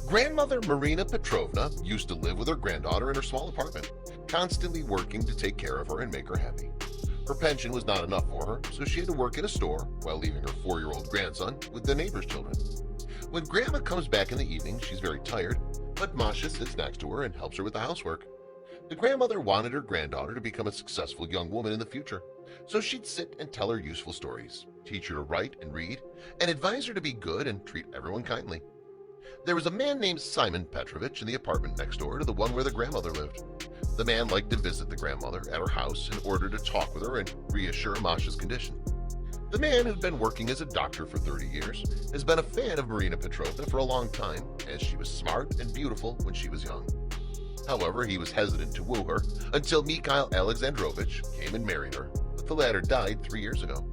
Grandmother Marina Petrovna used to live with her granddaughter in her small apartment, constantly working to take care of her and make her happy. Her pension was not enough for her, so she had to work at a store while leaving her 4-year-old grandson with the neighbor's children. When Grandma comes back in the evening, she's very tired, but Masha sits next to her and helps her with the housework. The grandmother wanted her granddaughter to become a successful young woman in the future, so she'd sit and tell her useful stories, teach her to write and read, and advise her to be good and treat everyone kindly. There was a man named Simon Petrovich in the apartment next door to the one where the grandmother lived. The man liked to visit the grandmother at her house in order to talk with her and reassure Masha's condition. The man, who'd been working as a doctor for 30 years, has been a fan of Marina Petrovna for a long time, as she was smart and beautiful when she was young. However, he was hesitant to woo her until Mikhail Alexandrovich came and married her, but the latter died 3 years ago.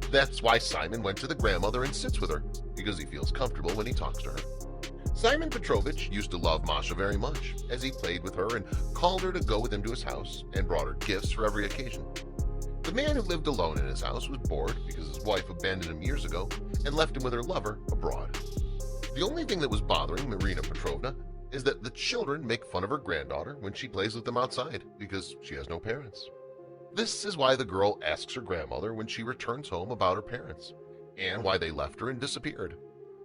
That's why Simon went to the grandmother and sits with her, because he feels comfortable when he talks to her. Simon Petrovich used to love Masha very much, as he played with her and called her to go with him to his house and brought her gifts for every occasion. The man who lived alone in his house was bored because his wife abandoned him years ago and left him with her lover abroad. The only thing that was bothering Marina Petrovna is that the children make fun of her granddaughter when she plays with them outside because she has no parents. This is why the girl asks her grandmother when she returns home about her parents, and why they left her and disappeared.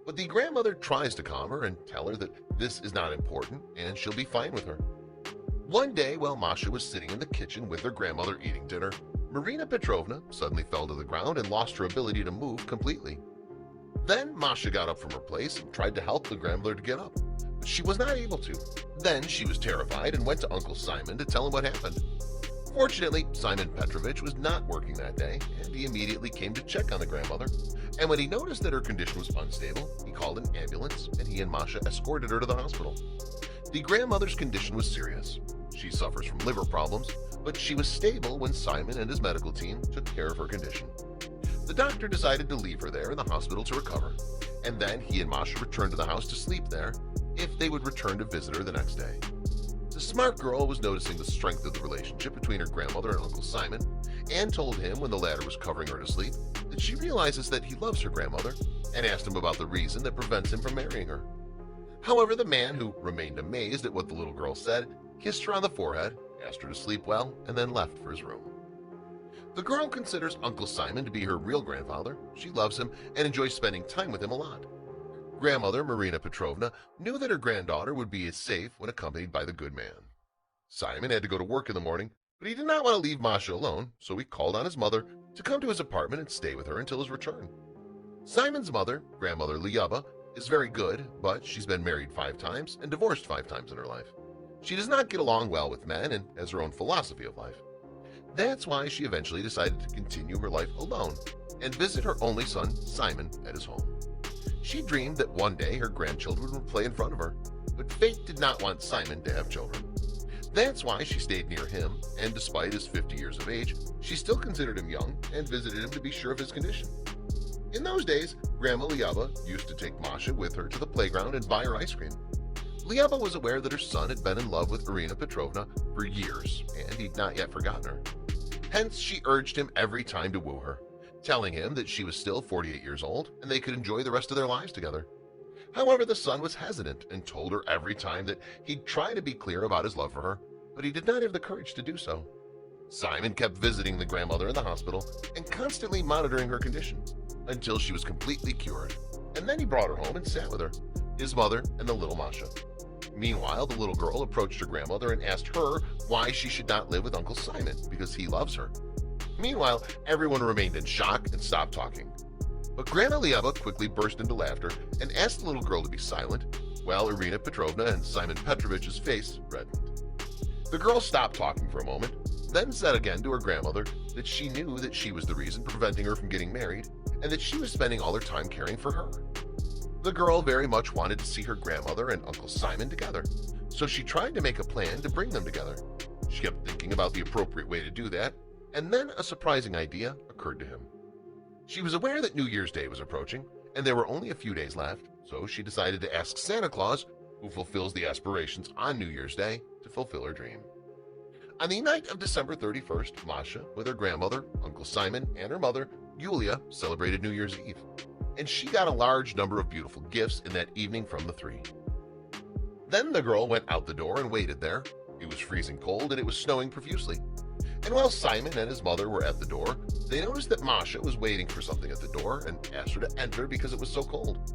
But the grandmother tries to calm her and tell her that this is not important and she'll be fine with her. One day, while Masha was sitting in the kitchen with her grandmother eating dinner, Marina Petrovna suddenly fell to the ground and lost her ability to move completely. Then Masha got up from her place and tried to help the grandmother to get up, but she was not able to. Then she was terrified and went to Uncle Simon to tell him what happened. Fortunately, Simon Petrovich was not working that day, and he immediately came to check on the grandmother. And when he noticed that her condition was unstable, he called an ambulance, and he and Masha escorted her to the hospital. The grandmother's condition was serious. She suffers from liver problems, but she was stable when Simon and his medical team took care of her condition. The doctor decided to leave her there in the hospital to recover, and then he and Masha returned to the house to sleep there if they would return to visit her the next day. The smart girl was noticing the strength of the relationship between her grandmother and Uncle Simon, and told him when the latter was covering her to sleep that she realizes that he loves her grandmother, and asked him about the reason that prevents him from marrying her. However, the man, who remained amazed at what the little girl said, kissed her on the forehead, asked her to sleep well, and then left for his room. The girl considers Uncle Simon to be her real grandfather. She loves him and enjoys spending time with him a lot. Grandmother Marina Petrovna knew that her granddaughter would be as safe when accompanied by the good man. Simon had to go to work in the morning, but he did not want to leave Masha alone, so he called on his mother to come to his apartment and stay with her until his return. Simon's mother, Grandmother Lyuba, is very good, but she's been married 5 times and divorced 5 times in her life. She does not get along well with men and has her own philosophy of life. That's why she eventually decided to continue her life alone and visit her only son, Simon, at his home. She dreamed that one day her grandchildren would play in front of her, but fate did not want Simon to have children. That's why she stayed near him, and despite his 50 years of age, she still considered him young and visited him to be sure of his condition. In those days, Grandma Lyuba used to take Masha with her to the playground and buy her ice cream. Lyuba was aware that her son had been in love with Marina Petrovna for years, and he'd not yet forgotten her. Hence, she urged him every time to woo her, telling him that she was still 48 years old and they could enjoy the rest of their lives together. However, the son was hesitant and told her every time that he'd try to be clear about his love for her, but he did not have the courage to do so. Simon kept visiting the grandmother in the hospital and constantly monitoring her condition until she was completely cured, and then he brought her home and sat with her, his mother, and the little Masha. Meanwhile, the little girl approached her grandmother and asked her why she should not live with Uncle Simon because he loves her. Meanwhile, everyone remained in shock and stopped talking. But Grandma Lyuba quickly burst into laughter and asked the little girl to be silent, while Irina Petrovna and Simon Petrovich's face reddened. The girl stopped talking for a moment, then said again to her grandmother that she knew that she was the reason preventing her from getting married, and that she was spending all her time caring for her. The girl very much wanted to see her grandmother and Uncle Simon together, so she tried to make a plan to bring them together. She kept thinking about the appropriate way to do that, and then a surprising idea occurred to him. She was aware that New Year's Day was approaching, and there were only a few days left, so she decided to ask Santa Claus, who fulfills the aspirations on New Year's Day, to fulfill her dream. On the night of December 31st, Masha, with her grandmother, Uncle Simon, and her mother, Yulia, celebrated New Year's Eve, and she got a large number of beautiful gifts in that evening from the 3. Then the girl went out the door and waited there. It was freezing cold and it was snowing profusely. And while Simon and his mother were at the door, they noticed that Masha was waiting for something at the door and asked her to enter because it was so cold.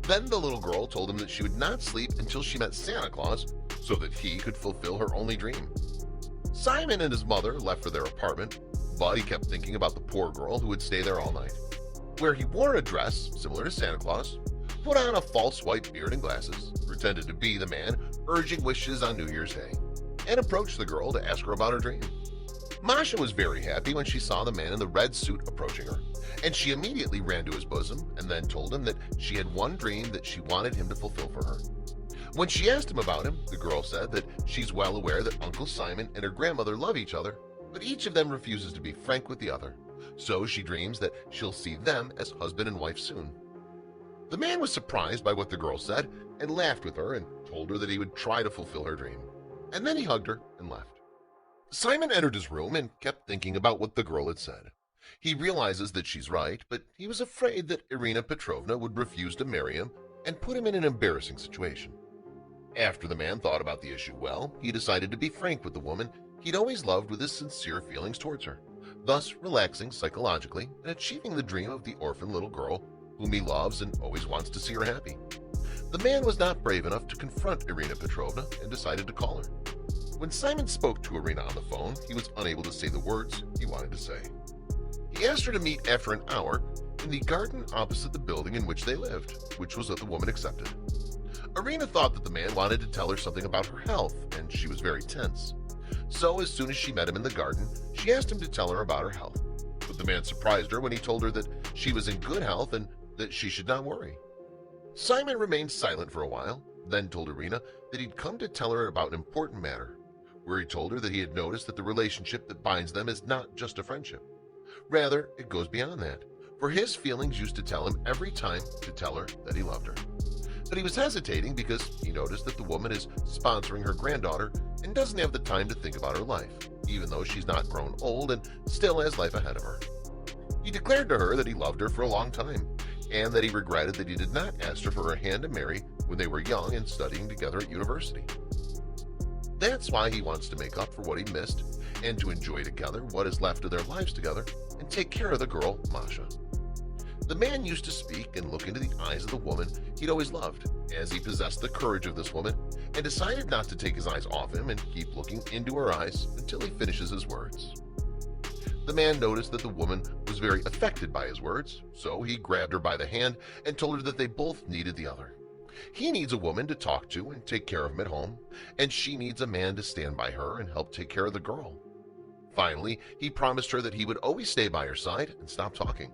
Then the little girl told him that she would not sleep until she met Santa Claus so that he could fulfill her only dream. Simon and his mother left for their apartment, but he kept thinking about the poor girl who would stay there all night, where he wore a dress similar to Santa Claus, put on a false white beard and glasses, pretended to be the man urging wishes on New Year's Day, and approached the girl to ask her about her dream. Masha was very happy when she saw the man in the red suit approaching her, and she immediately ran to his bosom and then told him that she had one dream that she wanted him to fulfill for her. When she asked him about him, the girl said that she's well aware that Uncle Simon and her grandmother love each other, but each of them refuses to be frank with the other, so she dreams that she'll see them as husband and wife soon. The man was surprised by what the girl said and laughed with her and told her that he would try to fulfill her dream, and then he hugged her and left. Simon entered his room and kept thinking about what the girl had said. He realizes that she's right, but he was afraid that Irina Petrovna would refuse to marry him and put him in an embarrassing situation. After the man thought about the issue well, he decided to be frank with the woman he'd always loved with his sincere feelings towards her, thus relaxing psychologically and achieving the dream of the orphan little girl whom he loves and always wants to see her happy. The man was not brave enough to confront Irina Petrovna and decided to call her. When Simon spoke to Irina on the phone, he was unable to say the words he wanted to say. He asked her to meet after an hour in the garden opposite the building in which they lived, which was what the woman accepted. Irina thought that the man wanted to tell her something about her health, and she was very tense. So as soon as she met him in the garden, she asked him to tell her about her health. But the man surprised her when he told her that she was in good health and that she should not worry. Simon remained silent for a while, then told Irina that he'd come to tell her about an important matter, where he told her that he had noticed that the relationship that binds them is not just a friendship. Rather, it goes beyond that, for his feelings used to tell him every time to tell her that he loved her. But he was hesitating because he noticed that the woman is sponsoring her granddaughter and doesn't have the time to think about her life, even though she's not grown old and still has life ahead of her. He declared to her that he loved her for a long time, and that he regretted that he did not ask her for her hand to marry when they were young and studying together at university. That's why he wants to make up for what he missed and to enjoy together what is left of their lives together and take care of the girl, Masha. The man used to speak and look into the eyes of the woman he'd always loved, as he possessed the courage of this woman and decided not to take his eyes off him and keep looking into her eyes until he finishes his words. The man noticed that the woman was very affected by his words, so he grabbed her by the hand and told her that they both needed the other. He needs a woman to talk to and take care of him at home, and she needs a man to stand by her and help take care of the girl. Finally, he promised her that he would always stay by her side and stop talking.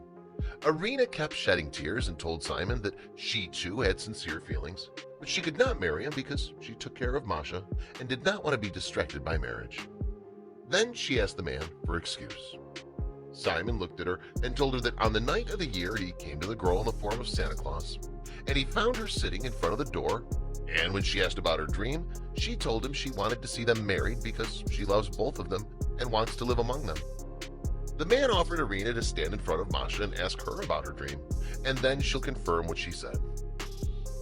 Irina kept shedding tears and told Simon that she too had sincere feelings, but she could not marry him because she took care of Masha and did not want to be distracted by marriage. Then she asked the man for excuse. Simon looked at her and told her that on the night of the year he came to the girl in the form of Santa Claus, and he found her sitting in front of the door, and when she asked about her dream, she told him she wanted to see them married because she loves both of them and wants to live among them. The man offered Irina to stand in front of Masha and ask her about her dream, and then she'll confirm what she said.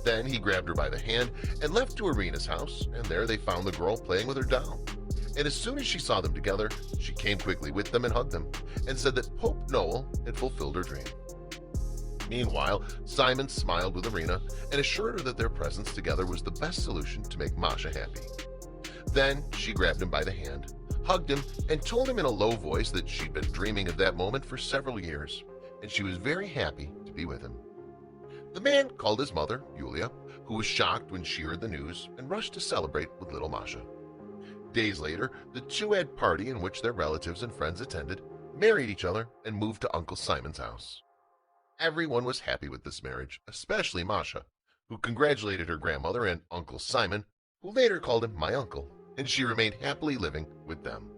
Then he grabbed her by the hand and left to Irina's house, and there they found the girl playing with her doll. And as soon as she saw them together, she came quickly with them and hugged them, and said that Pope Noel had fulfilled her dream. Meanwhile, Simon smiled with Irina and assured her that their presence together was the best solution to make Masha happy. Then she grabbed him by the hand, hugged him, and told him in a low voice that she'd been dreaming of that moment for several years, and she was very happy to be with him. The man called his mother, Yulia, who was shocked when she heard the news and rushed to celebrate with little Masha. Days later, the two had a party in which their relatives and friends attended, married each other, and moved to Uncle Simon's house. Everyone was happy with this marriage, especially Masha, who congratulated her grandmother and Uncle Simon, who later called him my uncle, and she remained happily living with them.